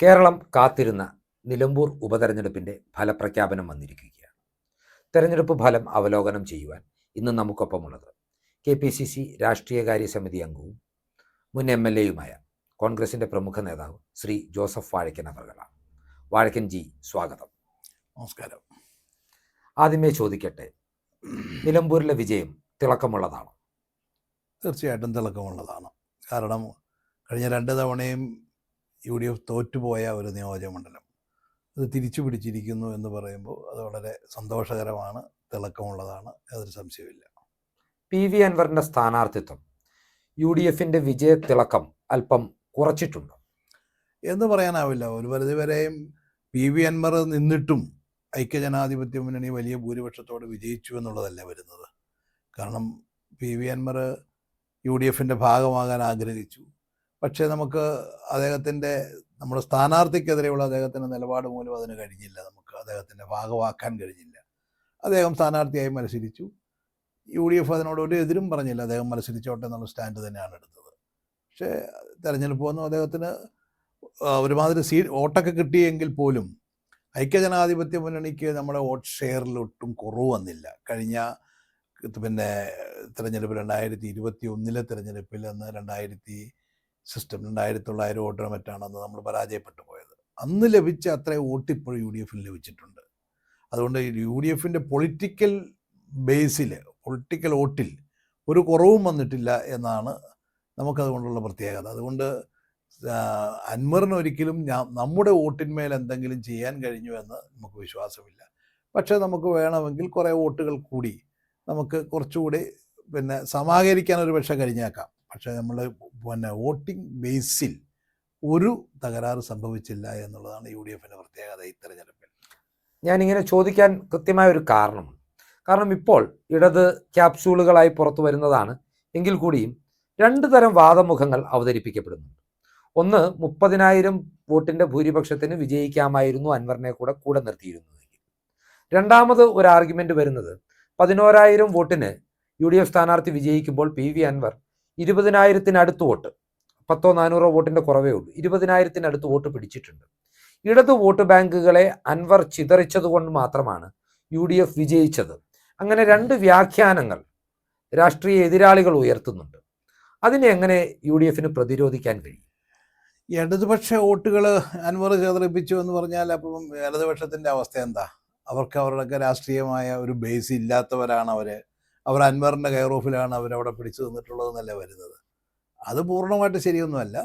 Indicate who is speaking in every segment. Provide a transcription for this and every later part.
Speaker 1: കേരളം കാത്തിരുന്ന നിലമ്പൂർ ഉപതെരഞ്ഞെടുപ്പിൻ്റെ ഫലപ്രഖ്യാപനം വന്നിരിക്കുകയാണ്. തെരഞ്ഞെടുപ്പ് ഫലം അവലോകനം ചെയ്യുവാൻ ഇന്ന് നമുക്കൊപ്പമുള്ളത് KPCC രാഷ്ട്രീയകാര്യ സമിതി അംഗവും മുൻ MLA-യുമായ കോൺഗ്രസിൻ്റെ പ്രമുഖ നേതാവ് ശ്രീ ജോസഫ് വാഴക്കൻ അവർകളാണ്. വാഴക്കൻ ജി, സ്വാഗതം.
Speaker 2: നമസ്കാരം.
Speaker 1: ആദ്യമേ ചോദിക്കട്ടെ, നിലമ്പൂരിലെ വിജയം തിളക്കമുള്ളതാണോ?
Speaker 2: തീർച്ചയായിട്ടും തിളക്കമുള്ളതാണ്. കാരണം കഴിഞ്ഞ 2 തവണയും UDF തോറ്റുപോയ ഒരു നിയോജകമണ്ഡലം അത് തിരിച്ചു പിടിച്ചിരിക്കുന്നു എന്ന് പറയുമ്പോൾ അത് വളരെ സന്തോഷകരമാണ്, തിളക്കമുള്ളതാണ്, യാതൊരു സംശയമില്ല.
Speaker 1: PV അൻവറിൻ്റെ സ്ഥാനാർത്ഥിത്വം UDF-ൻ്റെ വിജയത്തിളക്കം അല്പം കുറച്ചിട്ടുണ്ടോ
Speaker 2: എന്ന് പറയാനാവില്ല. ഒരു പരിധിവരെയും PV അൻവർ നിന്നിട്ടും ഐക്യജനാധിപത്യ മുന്നണി വലിയ ഭൂരിപക്ഷത്തോടെ വിജയിച്ചു എന്നുള്ളതല്ല വരുന്നത്. കാരണം PV അൻവർ UDF-ൻ്റെ ഭാഗമാകാൻ ആഗ്രഹിച്ചു. പക്ഷേ നമുക്ക് നമ്മുടെ സ്ഥാനാർത്ഥിക്കെതിരെയുള്ള അദ്ദേഹത്തിൻ്റെ നിലപാട് മൂലം അതിന് കഴിഞ്ഞില്ല. നമുക്ക് അദ്ദേഹത്തിൻ്റെ ഭാഗമാക്കാൻ കഴിഞ്ഞില്ല. അദ്ദേഹം സ്ഥാനാർത്ഥിയായി മത്സരിച്ചു. UDF അതിനോട് ഒരു എതിരും പറഞ്ഞില്ല. അദ്ദേഹം മത്സരിച്ചോട്ടെ എന്നുള്ള സ്റ്റാൻഡ് തന്നെയാണ് എടുത്തത്. പക്ഷേ തെരഞ്ഞെടുപ്പ് വന്നു അദ്ദേഹത്തിന് ഒരുമാതിരി വോട്ടൊക്കെ കിട്ടിയെങ്കിൽ പോലും ഐക്യജനാധിപത്യ മുന്നണിക്ക് നമ്മുടെ വോട്ട് ഷെയറിൽ ഒട്ടും കുറവ് വന്നില്ല. കഴിഞ്ഞ തെരഞ്ഞെടുപ്പ് 2021 തെരഞ്ഞെടുപ്പിൽ അന്ന് 2900 വോട്ടിന് മറ്റാണെന്ന് നമ്മൾ പരാജയപ്പെട്ടു പോയത്. അന്ന് ലഭിച്ച അത്രയും വോട്ട് ഇപ്പോഴും UDF-ന് ലഭിച്ചിട്ടുണ്ട്. അതുകൊണ്ട് UDF-ൻ്റെ പൊളിറ്റിക്കൽ ബേസിൽ, പൊളിറ്റിക്കൽ വോട്ടിൽ ഒരു കുറവും വന്നിട്ടില്ല എന്നാണ് നമുക്കതുകൊണ്ടുള്ള പ്രത്യേകത. അതുകൊണ്ട് അൻവറിന് ഒരിക്കലും നമ്മുടെ വോട്ടിന്മേൽ എന്തെങ്കിലും ചെയ്യാൻ കഴിഞ്ഞു എന്ന് നമുക്ക് വിശ്വാസമില്ല. പക്ഷേ നമുക്ക് വേണമെങ്കിൽ കുറേ വോട്ടുകൾ കൂടി നമുക്ക് കുറച്ചുകൂടി സമാഹരിക്കാൻ ഒരു പക്ഷേ കഴിഞ്ഞേക്കാം. പക്ഷേ നമ്മൾ വോട്ടിംഗ് ബേസിൽ ഒരു തകരാറ് സംഭവിച്ചില്ല എന്നുള്ളതാണ് UDF-ൻ്റെ പ്രത്യേകത ഈ തെരഞ്ഞെടുപ്പിൽ.
Speaker 1: ഞാനിങ്ങനെ ചോദിക്കാൻ കൃത്യമായ ഒരു കാരണം ഇപ്പോൾ ഇടത് ക്യാപ്സ്യൂളുകളായി പുറത്തു വരുന്നതാണ്. എങ്കിൽ കൂടിയും 2 തരം വാദമുഖങ്ങൾ അവതരിപ്പിക്കപ്പെടുന്നുണ്ട്. ഒന്ന്, 30,000 വോട്ടിൻ്റെ ഭൂരിപക്ഷത്തിന് വിജയിക്കാമായിരുന്നു അൻവറിനെ കൂടെ നിർത്തിയിരുന്നതെങ്കിൽ. രണ്ടാമത് ഒരു ആർഗ്യുമെൻ്റ് വരുന്നത്, 11,000 വോട്ടിന് UDF സ്ഥാനാർത്ഥി വിജയിക്കുമ്പോൾ PV അൻവർ 20,000-അടുത്ത് വോട്ട്, 100-400 വോട്ടിൻ്റെ കുറവേ ഉള്ളൂ, 20,000-അടുത്ത് വോട്ട് പിടിച്ചിട്ടുണ്ട്. ഇടത് വോട്ട് ബാങ്കുകളെ അൻവർ ചിതറിച്ചതുകൊണ്ട് മാത്രമാണ് UDF വിജയിച്ചത്. അങ്ങനെ 2 വ്യാഖ്യാനങ്ങൾ രാഷ്ട്രീയ എതിരാളികൾ ഉയർത്തുന്നുണ്ട്. അതിനെ എങ്ങനെ UDF-ന് പ്രതിരോധിക്കാൻ കഴിയും?
Speaker 2: ഇടതുപക്ഷ വോട്ടുകൾ അൻവർ ചിതറിപ്പിച്ചു എന്ന് പറഞ്ഞാൽ അപ്പം ഇടതുപക്ഷത്തിൻ്റെ അവസ്ഥ എന്താ? അവർക്ക് അവരുടെയൊക്കെ രാഷ്ട്രീയമായ ഒരു ബേസ് ഇല്ലാത്തവരാണ് അവർ അൻവറിൻ്റെ കെയർ ഓഫിലാണ് അവരവിടെ പിടിച്ചു നിന്നിട്ടുള്ളതെന്നല്ല വരുന്നത്. അത് പൂർണ്ണമായിട്ട് ശരിയൊന്നുമല്ല.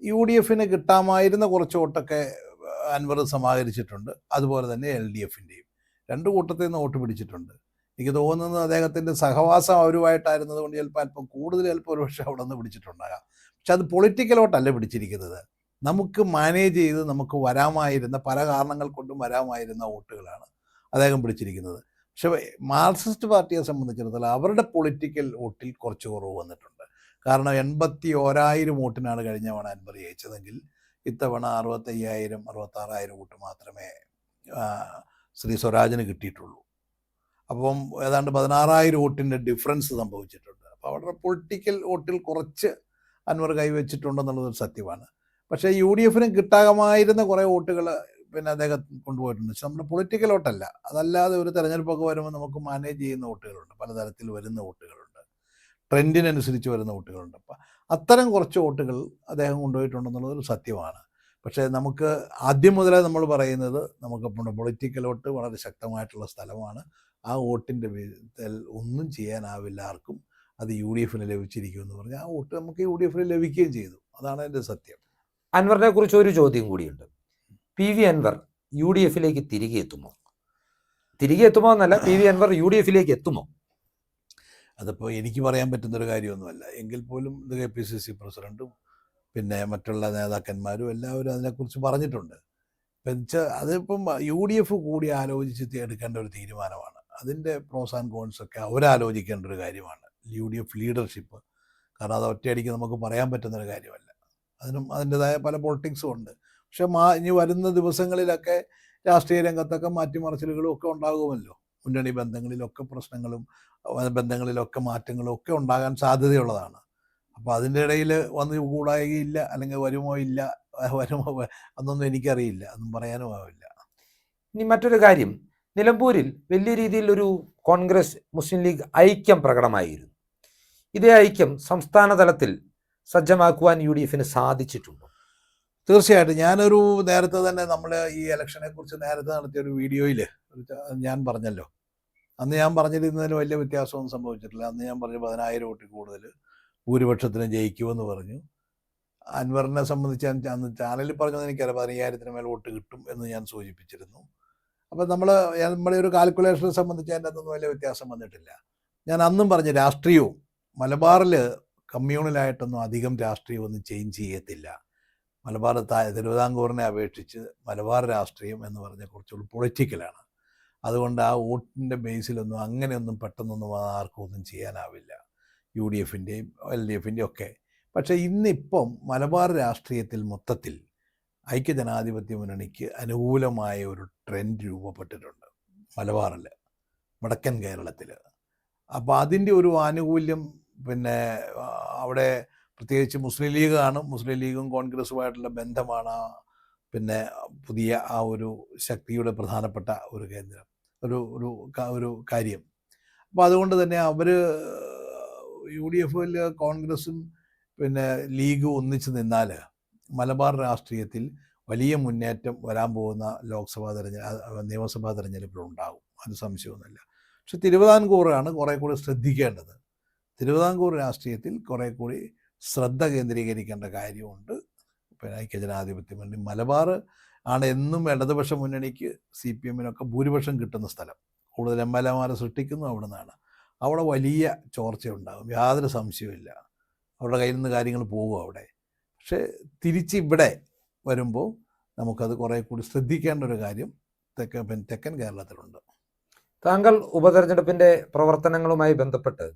Speaker 2: UDF-ന് കിട്ടാമായിരുന്ന കുറച്ച് വോട്ടൊക്കെ അൻവർ സമാഹരിച്ചിട്ടുണ്ട്. അതുപോലെ തന്നെ LDF-ൻ്റെയും 2 കൂട്ടത്തിൽ നിന്ന് വോട്ട് പിടിച്ചിട്ടുണ്ട്. എനിക്ക് തോന്നുന്നത് അദ്ദേഹത്തിൻ്റെ സഹവാസം അവരുമായിട്ടായിരുന്നത് കൊണ്ട് അല്പം കൂടുതൽ ഒരു പക്ഷേ അവിടെ നിന്ന് പിടിച്ചിട്ടുണ്ടാകാം. പക്ഷെ അത് പൊളിറ്റിക്കൽ വോട്ടല്ല പിടിച്ചിരിക്കുന്നത്. നമുക്ക് മാനേജ് ചെയ്ത് നമുക്ക് വരാമായിരുന്ന, പല കാരണങ്ങൾ കൊണ്ടും വരാമായിരുന്ന വോട്ടുകളാണ് അദ്ദേഹം പിടിച്ചിരിക്കുന്നത്. പക്ഷെ മാർക്സിസ്റ്റ് പാർട്ടിയെ സംബന്ധിച്ചിടത്തോളം അവരുടെ പൊളിറ്റിക്കൽ വോട്ടിൽ കുറച്ച് കുറവ് വന്നിട്ടുണ്ട്. കാരണം 81,000 വോട്ടിനാണ് കഴിഞ്ഞ തവണ അൻവർ ജയിച്ചതെങ്കിൽ ഇത്തവണ 65,000, 66,000 വോട്ട് മാത്രമേ ശ്രീ സ്വരാജിന് കിട്ടിയിട്ടുള്ളൂ. അപ്പം ഏതാണ്ട് 16,000 വോട്ടിൻ്റെ ഡിഫറൻസ് സംഭവിച്ചിട്ടുണ്ട്. അപ്പോൾ അവരുടെ പൊളിറ്റിക്കൽ വോട്ടിൽ കുറച്ച് അൻവർ കൈവച്ചിട്ടുണ്ടെന്നുള്ളതൊരു സത്യമാണ്. പക്ഷേ UDF-ന് കിട്ടാമായിരുന്ന കുറേ വോട്ടുകൾ അദ്ദേഹം കൊണ്ടുപോയിട്ടുണ്ട്. പക്ഷെ നമ്മുടെ പൊളിറ്റിക്കൽ വോട്ടല്ല. അതല്ലാതെ ഒരു തെരഞ്ഞെടുപ്പൊക്കെ വരുമ്പോൾ നമുക്ക് മാനേജ് ചെയ്യുന്ന വോട്ടുകളുണ്ട്, പലതരത്തിൽ വരുന്ന വോട്ടുകളുണ്ട്, ട്രെൻഡിനനുസരിച്ച് വരുന്ന വോട്ടുകളുണ്ട്. അപ്പം അത്തരം കുറച്ച് വോട്ടുകൾ അദ്ദേഹം കൊണ്ടുപോയിട്ടുണ്ടെന്നുള്ളതൊരു സത്യമാണ്. പക്ഷേ നമുക്ക് ആദ്യം മുതലേ നമ്മൾ പറയുന്നത്, നമുക്ക് പൊളിറ്റിക്കൽ വോട്ട് വളരെ ശക്തമായിട്ടുള്ള സ്ഥലമാണ്. ആ വോട്ടിൻ്റെ ഒന്നും ചെയ്യാനാവില്ല ആർക്കും. അത് UDF-ന് ലഭിച്ചിരിക്കുമെന്ന് പറഞ്ഞാൽ ആ വോട്ട് നമുക്ക് UDF-ന് ലഭിക്കുകയും ചെയ്തു. അതാണ് എൻ്റെ സത്യം.
Speaker 1: അൻവറിനെ കുറിച്ച് ഒരു ചോദ്യം കൂടിയുണ്ട്. PV അൻവർ UDF-ലേക്ക് തിരികെ എത്തുമോ എന്നല്ല, PV അൻവർ UDF-ലേക്ക് എത്തുമോ?
Speaker 2: അതിപ്പോൾ എനിക്ക് പറയാൻ പറ്റുന്നൊരു കാര്യമൊന്നുമല്ല. എങ്കിൽ പോലും ഇത് KPCC പ്രസിഡൻറ്റും മറ്റുള്ള നേതാക്കന്മാരും എല്ലാവരും അതിനെക്കുറിച്ച് പറഞ്ഞിട്ടുണ്ട്. അതിപ്പം UDF കൂടി ആലോചിച്ച് എടുക്കേണ്ട ഒരു തീരുമാനമാണ്. അതിൻ്റെ പ്രോസ് ആൻഡ് കോൺസ് ഒക്കെ അവരാലോചിക്കേണ്ട ഒരു കാര്യമാണ്. UDF ലീഡർഷിപ്പ്, കാരണം അത് ഒറ്റയടിക്ക് നമുക്ക് പറയാൻ പറ്റുന്നൊരു കാര്യമല്ല. അതിൻ്റെതായ പല പൊളിറ്റിക്സും ഉണ്ട്. പക്ഷെ ഇനി വരുന്ന ദിവസങ്ങളിലൊക്കെ രാഷ്ട്രീയ രംഗത്തൊക്കെ മാറ്റിമറിച്ചിലുകളും ഒക്കെ ഉണ്ടാകുമല്ലോ. മുന്നണി ബന്ധങ്ങളിലൊക്കെ പ്രശ്നങ്ങളും ബന്ധങ്ങളിലൊക്കെ മാറ്റങ്ങളും ഒക്കെ ഉണ്ടാകാൻ സാധ്യതയുള്ളതാണ്. അപ്പോൾ അതിൻ്റെ ഇടയിൽ വന്ന് കൂടായില്ല, അല്ലെങ്കിൽ വരുമോ ഇല്ല, വരുമോ അതൊന്നും എനിക്കറിയില്ല, അതൊന്നും പറയാനും ആവില്ല.
Speaker 1: ഇനി മറ്റൊരു കാര്യം, നിലമ്പൂരിൽ വലിയ രീതിയിൽ ഒരു കോൺഗ്രസ് മുസ്ലിം ലീഗ് ഐക്യം പ്രകടമായിരുന്നു. ഇതേ ഐക്യം സംസ്ഥാന തലത്തിൽ സജ്ജമാക്കുവാൻ UDF സാധിച്ചിട്ടുണ്ടോ?
Speaker 2: തീർച്ചയായിട്ടും. നേരത്തെ തന്നെ നമ്മൾ ഈ ഇലക്ഷനെ കുറിച്ച് നേരത്തെ നടത്തിയ ഒരു വീഡിയോയിൽ ഞാൻ പറഞ്ഞല്ലോ, അന്ന് ഞാൻ പറഞ്ഞിരുന്നതിന് വലിയ വ്യത്യാസമൊന്നും സംഭവിച്ചിട്ടില്ല. അന്ന് ഞാൻ പറഞ്ഞു 10,000 വോട്ടിൽ കൂടുതൽ ഭൂരിപക്ഷത്തിന് ജയിക്കുമെന്ന് പറഞ്ഞു. അൻവറിനെ സംബന്ധിച്ച് അന്ന് ചാനലിൽ പറഞ്ഞത് എനിക്കറിയാം, 15,000 മേൽ വോട്ട് കിട്ടും എന്ന് ഞാൻ സൂചിപ്പിച്ചിരുന്നു. അപ്പം നമ്മുടെ ഒരു കാൽക്കുലേഷനെ സംബന്ധിച്ച് അതിൻ്റെ അതൊന്നും വലിയ വ്യത്യാസം വന്നിട്ടില്ല. ഞാൻ അന്നും പറഞ്ഞു, രാഷ്ട്രീയവും മലബാറിൽ കമ്മ്യൂണലായിട്ടൊന്നും അധികം രാഷ്ട്രീയമൊന്നും ചേഞ്ച് ചെയ്യത്തില്ല. മലബാർ തിരുവിതാംകൂറിനെ അപേക്ഷിച്ച് മലബാർ രാഷ്ട്രീയം എന്ന് പറഞ്ഞാൽ കുറച്ചുകൂടി പൊളിറ്റിക്കലാണ്. അതുകൊണ്ട് ആ വോട്ടിൻ്റെ ബേസിലൊന്നും അങ്ങനെയൊന്നും പെട്ടെന്നൊന്നും ആർക്കും ഒന്നും ചെയ്യാനാവില്ല, UDFൻ്റെയും LDFൻ്റെയും ഒക്കെ. പക്ഷേ ഇന്നിപ്പം മലബാർ രാഷ്ട്രീയത്തിൽ മൊത്തത്തിൽ ഐക്യജനാധിപത്യ മുന്നണിക്ക് അനുകൂലമായ ഒരു ട്രെൻഡ് രൂപപ്പെട്ടിട്ടുണ്ട് മലബാറിൽ, വടക്കൻ കേരളത്തിൽ. അപ്പോൾ അതിൻ്റെ ഒരു ആനുകൂല്യം അവിടെ പ്രത്യേകിച്ച് മുസ്ലിം ലീഗാണ്. മുസ്ലിം ലീഗും കോൺഗ്രസുമായിട്ടുള്ള ബന്ധമാണ് പിന്നെ പുതിയ ആ ഒരു ശക്തിയുടെ പ്രധാനപ്പെട്ട ഒരു കേന്ദ്രം, ഒരു കാര്യം. അപ്പോൾ അതുകൊണ്ട് തന്നെ അവർ UDFിൽ കോൺഗ്രസും ലീഗും ഒന്നിച്ച് നിന്നാൽ മലബാർ രാഷ്ട്രീയത്തിൽ വലിയ മുന്നേറ്റം വരാൻ പോകുന്ന നിയമസഭാ തെരഞ്ഞെടുപ്പിലുണ്ടാകും, അത് സംശയമൊന്നുമില്ല. പക്ഷെ തിരുവിതാംകൂറാണ് കുറേ കൂടി ശ്രദ്ധിക്കേണ്ടത്. തിരുവിതാംകൂർ രാഷ്ട്രീയത്തിൽ കുറേ കൂടി ശ്രദ്ധ കേന്ദ്രീകരിക്കേണ്ട കാര്യമുണ്ട്. ഐക്യജനാധിപത്യ മുന്നണി മലബാർ ആണ് എന്നും ഇടതുപക്ഷ മുന്നണിക്ക് CPMനൊക്കെ ഭൂരിപക്ഷം കിട്ടുന്ന സ്ഥലം. കൂടുതൽ MLAമാരെ സൃഷ്ടിക്കുന്നു അവിടെ നിന്നാണ്. അവിടെ വലിയ ചോർച്ചയുണ്ടാകും, യാതൊരു സംശയവുമില്ല. അവരുടെ കയ്യിൽ നിന്ന് കാര്യങ്ങൾ പോകും അവിടെ. പക്ഷേ തിരിച്ചിവിടെ വരുമ്പോൾ നമുക്കത് കുറേ കൂടി ശ്രദ്ധിക്കേണ്ട ഒരു കാര്യം തെക്കൻ കേരളത്തിലുണ്ട്.
Speaker 1: താങ്കൾ ഉപതെരഞ്ഞെടുപ്പിൻ്റെ പ്രവർത്തനങ്ങളുമായി ബന്ധപ്പെട്ട്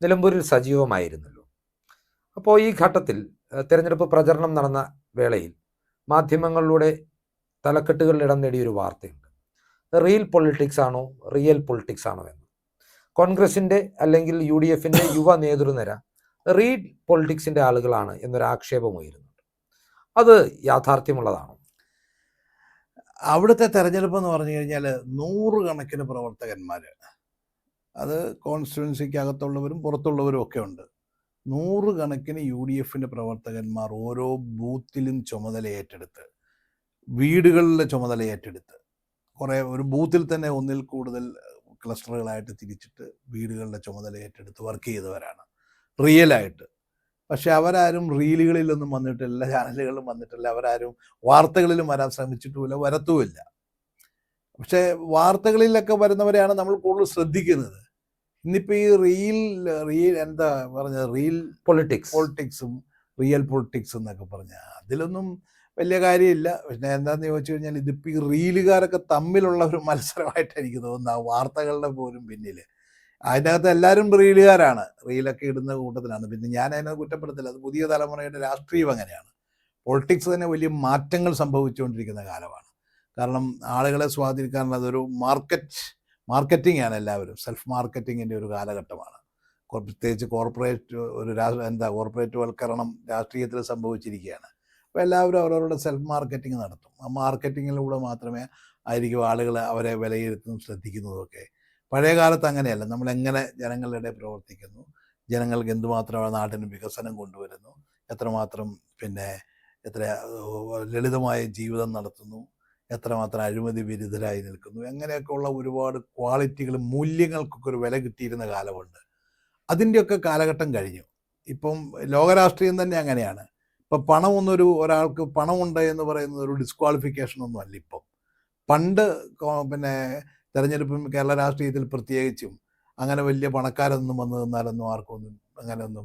Speaker 1: നിലമ്പൂരിൽ സജീവമായിരുന്നല്ലോ. അപ്പോൾ ഈ ഘട്ടത്തിൽ തിരഞ്ഞെടുപ്പ് പ്രചരണം നടന്ന വേളയിൽ മാധ്യമങ്ങളിലൂടെ തലക്കെട്ടുകളിൽ ഇടം നേടിയൊരു വാർത്തയുണ്ട്, റിയൽ പൊളിറ്റിക്സ് ആണോ റിയൽ പൊളിറ്റിക്സ് ആണോ എന്ന്. കോൺഗ്രസിൻ്റെ അല്ലെങ്കിൽ UDFൻ്റെ യുവ നേതൃനിര റിയൽ പൊളിറ്റിക്സിൻ്റെ ആളുകളാണ് എന്നൊരു ആക്ഷേപമുയരുന്നുണ്ട്. അത് യാഥാർത്ഥ്യമുള്ളതാണോ?
Speaker 2: അവിടുത്തെ തെരഞ്ഞെടുപ്പ് എന്ന് പറഞ്ഞു കഴിഞ്ഞാൽ 100 കണക്കിന് പ്രവർത്തകന്മാർ, അത് കോൺസ്റ്റിറ്റ്യുവൻസിക്ക് അകത്തുള്ളവരും പുറത്തുള്ളവരും ഒക്കെ ഉണ്ട്. 100 കണക്കിന് UDFൻ്റെ പ്രവർത്തകന്മാർ ഓരോ ബൂത്തിലും ചുമതല ഏറ്റെടുത്ത്, വീടുകളിലെ ചുമതല ഏറ്റെടുത്ത്, ഒരു ബൂത്തിൽ തന്നെ ഒന്നിൽ കൂടുതൽ ക്ലസ്റ്ററുകളായിട്ട് തിരിച്ചിട്ട് വീടുകളുടെ ചുമതല ഏറ്റെടുത്ത് വർക്ക് ചെയ്തവരാണ് റിയലായിട്ട്. പക്ഷെ അവരാരും റീലുകളിലൊന്നും വന്നിട്ടില്ല, ചാനലുകളിലും വന്നിട്ടില്ല, അവരാരും വാർത്തകളിലും വരാൻ ശ്രമിച്ചിട്ടുമില്ല, വരത്തുമില്ല. പക്ഷേ വാർത്തകളിലൊക്കെ വരുന്നവരെയാണ് നമ്മൾ കൂടുതൽ ശ്രദ്ധിക്കുന്നത്. ഇന്നിപ്പോൾ ഈ റിയൽ പൊളിറ്റിക്സും റിയൽ പൊളിറ്റിക്സും എന്നൊക്കെ പറഞ്ഞാൽ അതിലൊന്നും വലിയ കാര്യമില്ല. പക്ഷേ എന്താണെന്ന് ചോദിച്ചു കഴിഞ്ഞാൽ ഇതിപ്പോൾ ഈ റീലുകാരൊക്കെ തമ്മിലുള്ള ഒരു മത്സരമായിട്ട് എനിക്ക് തോന്നുന്നു, ആ വാർത്തകളുടെ പോലും പിന്നിൽ. അതിനകത്ത് എല്ലാവരും റീലുകാരാണ്, റീലൊക്കെ ഇടുന്ന കൂട്ടത്തിലാണ്. പിന്നെ ഞാൻ അതിനെ കുറ്റപ്പെടുത്തില്ല, അത് പുതിയ തലമുറയുടെ രാഷ്ട്രീയം അങ്ങനെയാണ്. പൊളിറ്റിക്സ് തന്നെ വലിയ മാറ്റങ്ങൾ സംഭവിച്ചുകൊണ്ടിരിക്കുന്ന കാലമാണ്. കാരണം ആളുകളെ സ്വാധീനിക്കാനുള്ള അതൊരു മാർക്കറ്റിംഗ് ആണ്. എല്ലാവരും സെൽഫ് മാർക്കറ്റിങ്ങിൻ്റെ ഒരു കാലഘട്ടമാണ്. പ്രത്യേകിച്ച് കോർപ്പറേറ്റ് വൽക്കരണം രാഷ്ട്രീയത്തിൽ സംഭവിച്ചിരിക്കുകയാണ്. അപ്പോൾ എല്ലാവരും അവരവരുടെ സെൽഫ് മാർക്കറ്റിംഗ് നടത്തും. ആ മാർക്കറ്റിങ്ങിലൂടെ മാത്രമേ ആയിരിക്കും ആളുകൾ അവരെ വിലയിരുത്തുന്നതും ശ്രദ്ധിക്കുന്നതുമൊക്കെ. പഴയ കാലത്ത് അങ്ങനെയല്ല. നമ്മളെങ്ങനെ ജനങ്ങളുടെ ഇടയിൽ പ്രവർത്തിക്കുന്നു, ജനങ്ങൾക്ക് എന്തുമാത്രം നാട്ടിന് വികസനം കൊണ്ടുവരുന്നു, എത്രമാത്രം എത്ര ലളിതമായ ജീവിതം നടത്തുന്നു, എത്രമാത്രം അഴിമതി വിരുദ്ധരായി നിൽക്കുന്നു, അങ്ങനെയൊക്കെയുള്ള ഒരുപാട് ക്വാളിറ്റികളും മൂല്യങ്ങൾക്കൊക്കെ ഒരു വില കിട്ടിയിരുന്ന കാലമുണ്ട്. അതിൻ്റെയൊക്കെ കാലഘട്ടം കഴിഞ്ഞു. ഇപ്പം ലോകരാഷ്ട്രീയം തന്നെ അങ്ങനെയാണ്. ഇപ്പം ഒരാൾക്ക് പണമുണ്ട് എന്ന് പറയുന്നത് ഒരു ഡിസ്ക്വാളിഫിക്കേഷനൊന്നും അല്ല. ഇപ്പം പണ്ട് തെരഞ്ഞെടുപ്പും കേരള രാഷ്ട്രീയത്തിൽ പ്രത്യേകിച്ചും അങ്ങനെ വലിയ പണക്കാരൊന്നും വന്നു നിന്നാലൊന്നും ആർക്കൊന്നും അങ്ങനെയൊന്നും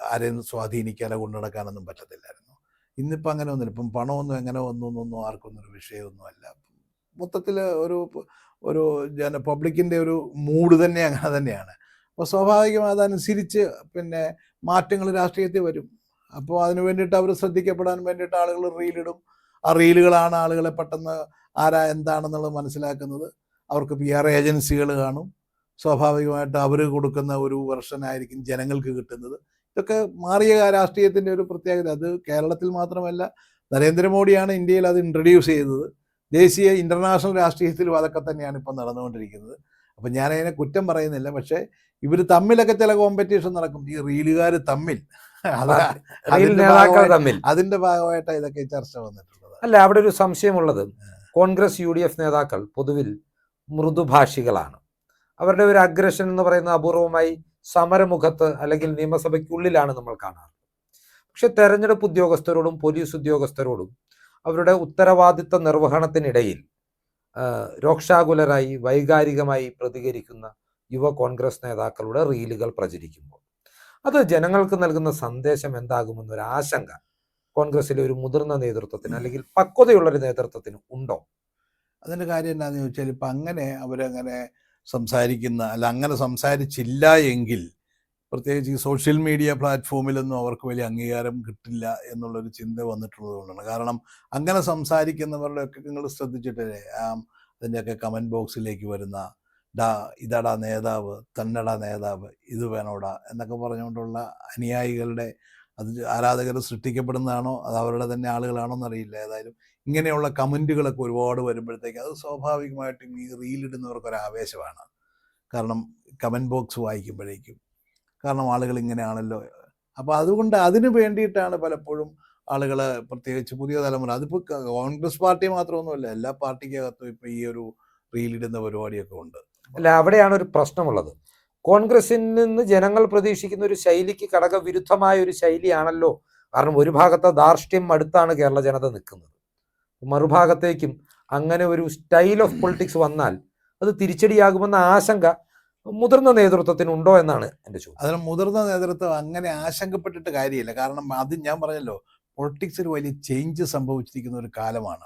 Speaker 2: ആരെയും സ്വാധീനിക്കാനോ കൊണ്ടു നടക്കാനൊന്നും പറ്റത്തില്ലായിരുന്നു. ഇന്നിപ്പോൾ അങ്ങനെ ഒന്നുമില്ല. ഇപ്പം പണമൊന്നും എങ്ങനെ വന്നു എന്നൊന്നും ആർക്കൊന്നൊരു വിഷയമൊന്നുമല്ല. മൊത്തത്തിൽ ഒരു പബ്ലിക്കിൻ്റെ ഒരു മൂഡ് തന്നെ അങ്ങനെ തന്നെയാണ്. അപ്പോൾ സ്വാഭാവികമായി അതനുസരിച്ച് മാറ്റങ്ങൾ രാഷ്ട്രീയത്തിൽ വരും. അപ്പോൾ അതിന് വേണ്ടിയിട്ട് അവർ ശ്രദ്ധിക്കപ്പെടാൻ വേണ്ടിയിട്ട് ആളുകൾ റീലിടും. ആ റീലുകളാണ് ആളുകളെ പെട്ടെന്ന് ആരാ എന്താണെന്നുള്ളത് മനസ്സിലാക്കുന്നത്. അവർക്ക് PR ഏജൻസികൾ കാണും. സ്വാഭാവികമായിട്ട് അവർ കൊടുക്കുന്ന ഒരു വെർഷനായിരിക്കും ജനങ്ങൾക്ക് കിട്ടുന്നത്. ഇതൊക്കെ മാറിയ രാഷ്ട്രീയത്തിൻ്റെ ഒരു പ്രത്യേകത. അത് കേരളത്തിൽ മാത്രമല്ല, നരേന്ദ്രമോദിയാണ് ഇന്ത്യയിൽ അത് ഇൻട്രൊഡ്യൂസ് ചെയ്തത്. ദേശീയ ഇൻ്റർനാഷണൽ രാഷ്ട്രീയത്തിലും അതൊക്കെ തന്നെയാണ് ഇപ്പം നടന്നുകൊണ്ടിരിക്കുന്നത്. അപ്പം ഞാനതിനെ കുറ്റം പറയുന്നില്ല. പക്ഷേ ഇവർ തമ്മിലൊക്കെ ചില കോമ്പറ്റീഷൻ നടക്കും, ഈ റീലുകാർ തമ്മിൽ. അത്
Speaker 1: റീൽ
Speaker 2: അതിൻ്റെ
Speaker 1: നേതാക്കൾ
Speaker 2: ഭാഗമായി
Speaker 1: തമ്മിൽ.
Speaker 2: അതിൻ്റെ ഭാഗമായിട്ടാണ് ഇതൊക്കെ ചർച്ച വന്നിട്ടുള്ളത്.
Speaker 1: അല്ല, അവിടെ ഒരു സംശയമുള്ളത്, കോൺഗ്രസ് UDF നേതാക്കൾ പൊതുവിൽ മൃദുഭാഷികളാണ്. അവരുടെ ഒരു അഗ്രഷൻ എന്ന് പറയുന്ന അപൂർവമായി സമരമുഖത്ത് അല്ലെങ്കിൽ നിയമസഭയ്ക്കുള്ളിലാണ് നമ്മൾ കാണാറ്. പക്ഷെ തെരഞ്ഞെടുപ്പ് ഉദ്യോഗസ്ഥരോടും പോലീസ് ഉദ്യോഗസ്ഥരോടും അവരുടെ ഉത്തരവാദിത്ത നിർവഹണത്തിനിടയിൽ രോക്ഷാകുലരായി വൈകാരികമായി പ്രതികരിക്കുന്ന യുവ കോൺഗ്രസ് നേതാക്കളുടെ റീലുകൾ പ്രചരിക്കുമ്പോൾ അത് ജനങ്ങൾക്ക് നൽകുന്ന സന്ദേശം എന്താകുമെന്നൊരു ആശങ്ക കോൺഗ്രസിലെ ഒരു മുതിർന്ന നേതൃത്വത്തിന് അല്ലെങ്കിൽ പക്വതയുള്ളൊരു നേതൃത്വത്തിന് ഉണ്ടോ?
Speaker 2: അതിൻ്റെ കാര്യം എന്താണെന്ന് ചോദിച്ചാൽ, ഇപ്പം അങ്ങനെ അവരങ്ങനെ സംസാരിക്കുന്ന, അല്ല അങ്ങനെ സംസാരിച്ചില്ല എങ്കിൽ പ്രത്യേകിച്ച് ഈ സോഷ്യൽ മീഡിയ പ്ലാറ്റ്ഫോമിലൊന്നും അവർക്ക് വലിയ അംഗീകാരം കിട്ടില്ല എന്നുള്ളൊരു ചിന്ത വന്നിട്ടുള്ളത് കൊണ്ടാണ്. കാരണം അങ്ങനെ സംസാരിക്കുന്നവരുടെയൊക്കെ നിങ്ങൾ ശ്രദ്ധിച്ചിട്ടില്ലേ, അതിൻ്റെയൊക്കെ കമൻറ്റ് ബോക്സിലേക്ക് വരുന്ന ഇതാടാ നേതാവ്, തന്നടാ നേതാവ്, ഇത് വേണോടാ എന്നൊക്കെ പറഞ്ഞുകൊണ്ടുള്ള അനുയായികളുടെ, അത് ആരാധകർ സൃഷ്ടിക്കപ്പെടുന്നതാണോ അത് അവരുടെ തന്നെ ആളുകളാണോ എന്നറിയില്ല. ഏതായാലും ഇങ്ങനെയുള്ള കമൻറ്റുകളൊക്കെ ഒരുപാട് വരുമ്പോഴത്തേക്ക് അത് സ്വാഭാവികമായിട്ടും ഈ റീലിടുന്നവർക്കൊരു ആവേശമാണ്. കാരണം കമൻറ്റ് ബോക്സ് വായിക്കുമ്പോഴേക്കും, കാരണം ആളുകൾ ഇങ്ങനെയാണല്ലോ. അപ്പോൾ അതുകൊണ്ട് അതിന് വേണ്ടിയിട്ടാണ് പലപ്പോഴും ആളുകൾ, പ്രത്യേകിച്ച് പുതിയ തലമുറ, അതിപ്പോൾ കോൺഗ്രസ് പാർട്ടി മാത്രമൊന്നുമല്ല, എല്ലാ പാർട്ടിക്കകത്തും ഇപ്പോൾ ഈ ഒരു റീലിടുന്ന പരിപാടിയൊക്കെ ഉണ്ട്.
Speaker 1: അല്ല, അവിടെയാണ് ഒരു പ്രശ്നമുള്ളത്. കോൺഗ്രസിൽ നിന്ന് ജനങ്ങൾ പ്രതീക്ഷിക്കുന്ന ഒരു ശൈലിക്ക് ഘടകവിരുദ്ധമായ ഒരു ശൈലിയാണല്ലോ. കാരണം ഒരു ഭാഗത്തെ ധാർഷ്ട്യം അടുത്താണ് കേരള ജനത നിൽക്കുന്നത്, മറുഭാഗത്തേക്കും അങ്ങനെ ഒരു സ്റ്റൈൽ ഓഫ് പൊളിറ്റിക്സ് വന്നാൽ അത് തിരിച്ചടിയാകുമെന്ന ആശങ്ക മുതിർന്ന നേതൃത്വത്തിനുണ്ടോ എന്നാണ് എൻ്റെ ചോദ്യം.
Speaker 2: അതിന് മുതിർന്ന നേതൃത്വം അങ്ങനെ ആശങ്കപ്പെട്ടിട്ട് കാര്യമില്ല. കാരണം അത് ഞാൻ പറഞ്ഞല്ലോ, പൊളിറ്റിക്സിൽ വലിയ ചേഞ്ച് സംഭവിച്ചിരിക്കുന്ന ഒരു കാലമാണ്.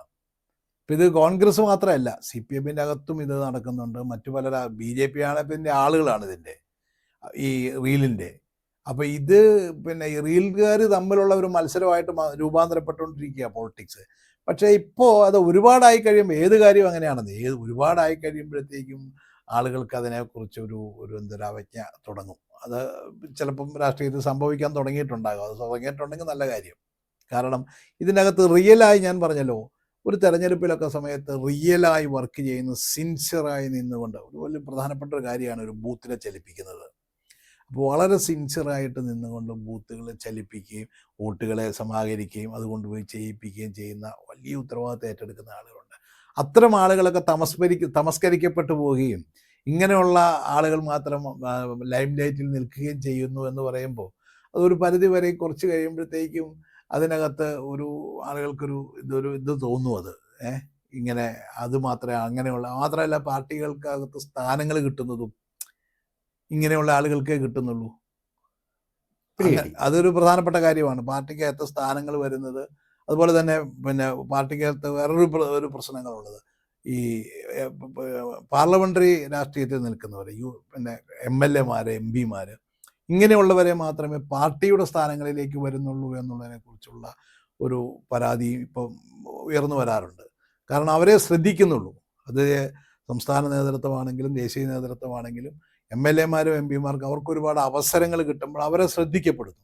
Speaker 2: ഇപ്പം ഇത് കോൺഗ്രസ് മാത്രമല്ല, CPM-ൻ്റെ അകത്തും ഇത് നടക്കുന്നുണ്ട്. മറ്റു പല BJP ആണ് ഇതിൻ്റെ ആളുകളാണ് ഇതിൻ്റെ ഈ റീലിൻ്റെ. അപ്പോൾ ഇത് പിന്നെ ഈ റീലുകാർ തമ്മിലുള്ള ഒരു മത്സരമായിട്ട് രൂപാന്തരപ്പെട്ടുകൊണ്ടിരിക്കുക പൊളിറ്റിക്സ്. പക്ഷേ ഇപ്പോൾ അത് ഒരുപാടായി കഴിയുമ്പോൾ, ഏത് കാര്യവും അങ്ങനെയാണെന്ന്, ഒരുപാടായി കഴിയുമ്പോഴത്തേക്കും ആളുകൾക്ക് അതിനെക്കുറിച്ച് ഒരു അവജ്ഞ തുടങ്ങും. അത് ചിലപ്പം രാഷ്ട്രീയത്തിൽ സംഭവിക്കാൻ തുടങ്ങിയിട്ടുണ്ടാകും. അത് തുടങ്ങിയിട്ടുണ്ടെങ്കിൽ നല്ല കാര്യം. കാരണം ഇതിനകത്ത് റിയലായി, ഞാൻ പറഞ്ഞല്ലോ, ഒരു തെരഞ്ഞെടുപ്പിലൊക്കെ സമയത്ത് റിയലായി വർക്ക് ചെയ്യുന്ന, സിൻസിയറായി നിന്നുകൊണ്ട്, ഒരു വലിയ പ്രധാനപ്പെട്ട ഒരു കാര്യമാണ് ഒരു ബൂത്തിനെ ചലിപ്പിക്കുന്നത്. അപ്പോൾ വളരെ സിൻസിയറായിട്ട് നിന്നുകൊണ്ട് ബൂത്തുകളെ ചലിപ്പിക്കുകയും വോട്ടുകളെ സമാഹരിക്കുകയും അത് കൊണ്ടുപോയി ചെയ്യിപ്പിക്കുകയും ചെയ്യുന്ന വലിയ ഉത്തരവാദിത്തം ഏറ്റെടുക്കുന്ന ആളുകളുണ്ട്. അത്തരം ആളുകളൊക്കെ തമസ്കരിക്കപ്പെട്ടു പോവുകയും ഇങ്ങനെയുള്ള ആളുകൾ മാത്രം ലൈം ലൈറ്റിൽ നിൽക്കുകയും ചെയ്യുന്നു എന്ന് പറയുമ്പോൾ അതൊരു പരിധി വരെ കുറച്ച് കഴിയുമ്പോഴത്തേക്കും അതിനകത്ത് ഒരു ആളുകൾക്കൊരു ഇത് തോന്നും. അത് ഇങ്ങനെ അത് മാത്രമേ അങ്ങനെയുള്ള, മാത്രമല്ല പാർട്ടികൾക്കകത്ത് സ്ഥാനങ്ങൾ കിട്ടുന്നതും ഇങ്ങനെയുള്ള ആളുകൾക്കേ കിട്ടുന്നുള്ളൂ. അതൊരു പ്രധാനപ്പെട്ട കാര്യമാണ്, പാർട്ടിക്കകത്ത് സ്ഥാനങ്ങൾ വരുന്നത്. അതുപോലെ തന്നെ പിന്നെ പാർട്ടിക്കകത്ത് വേറൊരു പ്രശ്നങ്ങളുള്ളത്, ഈ പാർലമെൻ്ററി രാഷ്ട്രീയത്തിൽ നിൽക്കുന്നവർ, പിന്നെ MLA-മാർ, MP-മാർ, ഇങ്ങനെയുള്ളവരെ മാത്രമേ പാർട്ടിയുടെ സ്ഥാനങ്ങളിലേക്ക് വരുന്നുള്ളൂ എന്നുള്ളതിനെക്കുറിച്ചുള്ള ഒരു പരാതി ഇപ്പം ഉയർന്നു വരാറുണ്ട്. കാരണം അവരെ ശ്രദ്ധിക്കുന്നുള്ളൂ. അത് സംസ്ഥാന നേതൃത്വമാണെങ്കിലും ദേശീയ നേതൃത്വമാണെങ്കിലും MLA-മാരും MP-മാർക്കും അവർക്ക് ഒരുപാട് അവസരങ്ങൾ കിട്ടുമ്പോൾ അവരെ ശ്രദ്ധിക്കപ്പെടുന്നു.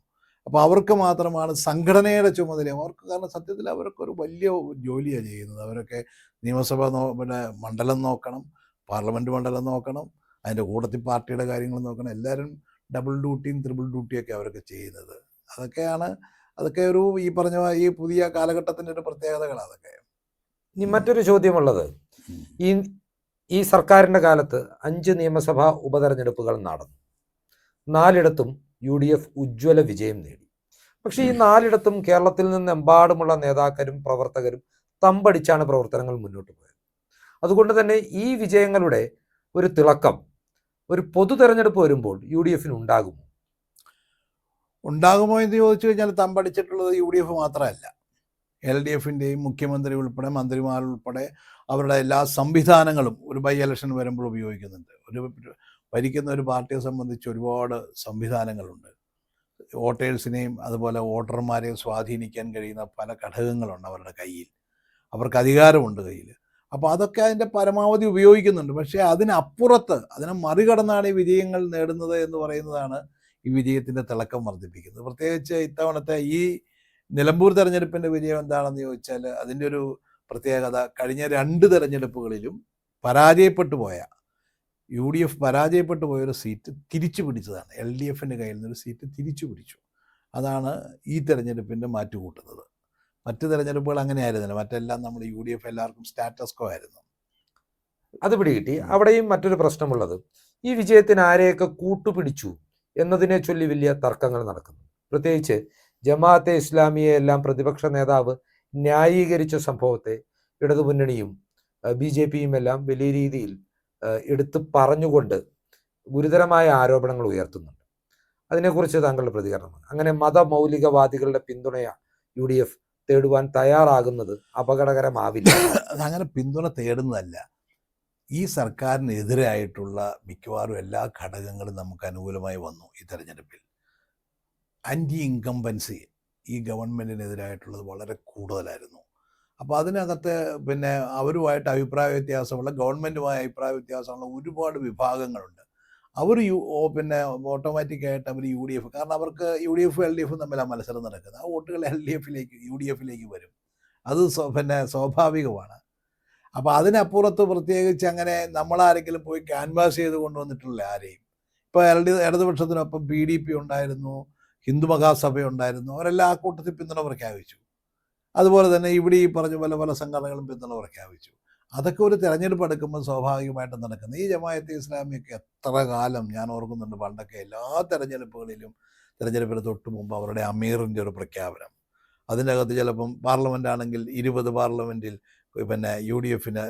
Speaker 2: അപ്പോൾ അവർക്ക് മാത്രമാണ് സംഘടനയുടെ ചുമതല അവർക്ക്. കാരണം സത്യത്തിൽ അവർക്കൊരു വലിയ ജോലിയാണ് ചെയ്യുന്നത്. അവരൊക്കെ നിയമസഭ പിന്നെ മണ്ഡലം നോക്കണം, പാർലമെൻറ്റ് മണ്ഡലം നോക്കണം, അതിൻ്റെ കൂട്ടത്തിൽ പാർട്ടിയുടെ കാര്യങ്ങൾ നോക്കണം. എല്ലാവരും ഡബിൾ ഡ്യൂട്ടിയും ട്രിപ്പിൾ ഡ്യൂട്ടിയൊക്കെ അവരൊക്കെ ചെയ്യുന്നത്. അതൊക്കെ ഒരു ഈ പറഞ്ഞ ഈ പുതിയ കാലഘട്ടത്തിൻ്റെ ഒരു പ്രത്യേകതകൾ അതൊക്കെ.
Speaker 1: ഇനി മറ്റൊരു ചോദ്യമുള്ളത്, ഈ സർക്കാരിൻ്റെ കാലത്ത് 5 നിയമസഭാ ഉപതെരഞ്ഞെടുപ്പുകൾ നടന്നു. 4ഇടത്തും UDF ഉജ്ജ്വല വിജയം നേടി. പക്ഷേ ഈ 4ഇടത്തും കേരളത്തിൽ നിന്നെമ്പാടുമുള്ള നേതാക്കളും പ്രവർത്തകരും തമ്പടിച്ചാണ് പ്രവർത്തനങ്ങൾ മുന്നോട്ട് പോയത്. അതുകൊണ്ട് തന്നെ ഈ വിജയങ്ങളുടെ ഒരു തിളക്കം ഒരു പൊതു തെരഞ്ഞെടുപ്പ് വരുമ്പോൾ UDF-ന്
Speaker 2: ഉണ്ടാകുമോ എന്ന് ചോദിച്ചു കഴിഞ്ഞാൽ, തമ്പടിച്ചിട്ടുള്ളത് UDF മാത്രമല്ല, LDF-ൻ്റെയും മുഖ്യമന്ത്രി ഉൾപ്പെടെ മന്ത്രിമാരുൾപ്പെടെ അവരുടെ എല്ലാ സംവിധാനങ്ങളും ഒരു ബൈ ഇലക്ഷൻ വരുമ്പോൾ ഉപയോഗിക്കുന്നുണ്ട്. ഭരിക്കുന്ന ഒരു പാർട്ടിയെ സംബന്ധിച്ച് ഒരുപാട് സംവിധാനങ്ങളുണ്ട്. വോട്ടേഴ്സിനെയും അതുപോലെ വോട്ടർമാരെയും സ്വാധീനിക്കാൻ കഴിയുന്ന പല ഘടകങ്ങളുണ്ട് അവരുടെ കയ്യിൽ. അവർക്ക് അധികാരമുണ്ട് കയ്യിൽ. അപ്പോൾ അതൊക്കെ അതിൻ്റെ പരമാവധി ഉപയോഗിക്കുന്നുണ്ട്. പക്ഷേ അതിനപ്പുറത്ത്, അതിനെ മറികടന്നാണ് ഈ വിജയങ്ങൾ നേടുന്നത് എന്ന് പറയുന്നതാണ് ഈ വിജയത്തിൻ്റെ തിളക്കം വർദ്ധിപ്പിക്കുന്നത്. പ്രത്യേകിച്ച് ഇത്തവണത്തെ ഈ നിലമ്പൂർ തെരഞ്ഞെടുപ്പിൻ്റെ വിജയം എന്താണെന്ന് ചോദിച്ചാൽ അതിൻ്റെ ഒരു പ്രത്യേകത കഴിഞ്ഞ 2 തെരഞ്ഞെടുപ്പുകളിലും പരാജയപ്പെട്ടു പോയ പരാജയപ്പെട്ടു പോയൊരു സീറ്റ് തിരിച്ചു പിടിച്ചതാണ്. LDFിൻ്റെ കയ്യിൽ നിന്നൊരു സീറ്റ് തിരിച്ചു പിടിച്ചു. അതാണ് ഈ തെരഞ്ഞെടുപ്പിൻ്റെ മാറ്റുകൂട്ടുന്നത്. മറ്റ് തെരഞ്ഞെടുപ്പുകൾ അങ്ങനെ ആയിരുന്നില്ല. മറ്റെല്ലാം നമ്മൾ UDF എല്ലാവർക്കും സ്റ്റാറ്റസ് കോ ആയിരുന്നു.
Speaker 1: അത് പിടികിട്ടി. അവിടെയും മറ്റൊരു പ്രശ്നമുള്ളത്, ഈ വിജയത്തിന് ആരെയൊക്കെ കൂട്ടുപിടിച്ചു എന്നതിനെ ചൊല്ലി വലിയ തർക്കങ്ങൾ നടക്കുന്നു. പ്രത്യേകിച്ച് ജമാഅത്തെ ഇസ്ലാമിയെ എല്ലാം പ്രതിപക്ഷ നേതാവ് ന്യായീകരിച്ച സംഭവത്തെ ഇടതുമുന്നണിയും BJPയും എല്ലാം വലിയ രീതിയിൽ എടുത്ത് പറഞ്ഞുകൊണ്ട് ഗുരുതരമായ ആരോപണങ്ങൾ ഉയർത്തുന്നുണ്ട്. അതിനെക്കുറിച്ച് താങ്കളുടെ പ്രതികരണം? അങ്ങനെ മതമൗലികവാദികളുടെ പിന്തുണ UDF തേടുവാൻ തയ്യാറാകുന്നത് അപകടകരമാവില്ല?
Speaker 2: അതങ്ങനെ പിന്തുണ തേടുന്നതല്ല. ഈ സർക്കാരിനെതിരായിട്ടുള്ള മിക്കവാറും എല്ലാ ഘടകങ്ങളും നമുക്ക് അനുകൂലമായി വന്നു ഈ തെരഞ്ഞെടുപ്പിൽ. ആൻറ്റി ഇൻകംബൻസി ഈ ഗവൺമെൻറ്റിനെതിരായിട്ടുള്ളത് വളരെ കൂടുതലായിരുന്നു. അപ്പോൾ അതിനകത്ത് പിന്നെ അവരുമായിട്ട് അഭിപ്രായ വ്യത്യാസമുള്ള, ഗവൺമെൻറ്റുമായി അഭിപ്രായ വ്യത്യാസമുള്ള ഒരുപാട് വിഭാഗങ്ങളുണ്ട്. അവർ പിന്നെ ഓട്ടോമാറ്റിക്കായിട്ട് അവർ UDF, കാരണം അവർക്ക് UDF LDF തമ്മിലാണ് മത്സരം നടക്കുന്നത്. ആ വോട്ടുകൾ UDFിലേക്ക് വരും. അത് പിന്നെ സ്വാഭാവികമാണ്. അപ്പോൾ അതിനപ്പുറത്ത് പ്രത്യേകിച്ച് അങ്ങനെ നമ്മളാരെങ്കിലും പോയി ക്യാൻവാസ് ചെയ്ത് കൊണ്ടുവന്നിട്ടില്ല ആരെയും. ഇപ്പോൾ ഇടതുപക്ഷത്തിനൊപ്പം PDP ഉണ്ടായിരുന്നു, ഹിന്ദു മഹാസഭ ഉണ്ടായിരുന്നു. അവരെല്ലാം ആ കൂട്ടത്തിൽ പിന്തുണ പ്രഖ്യാപിച്ചു. അതുപോലെ തന്നെ ഇവിടെ ഈ പറഞ്ഞ പല സംഘടനകളും പിന്തുണ പ്രഖ്യാപിച്ചു. അതൊക്കെ ഒരു തെരഞ്ഞെടുപ്പ് എടുക്കുമ്പോൾ സ്വാഭാവികമായിട്ടും നടക്കുന്നത്. ഈ ജമാഅത്തെ ഇസ്ലാമിയൊക്കെ എത്ര കാലം ഞാൻ ഓർക്കുന്നുണ്ട്, പണ്ടൊക്കെ എല്ലാ തെരഞ്ഞെടുപ്പിന് തൊട്ട് മുമ്പ് അവരുടെ അമീറിൻ്റെ ഒരു പ്രഖ്യാപനം, അതിനകത്ത് ചിലപ്പം പാർലമെൻ്റ് ആണെങ്കിൽ 20 പാർലമെൻറ്റിൽ പിന്നെ UDFന്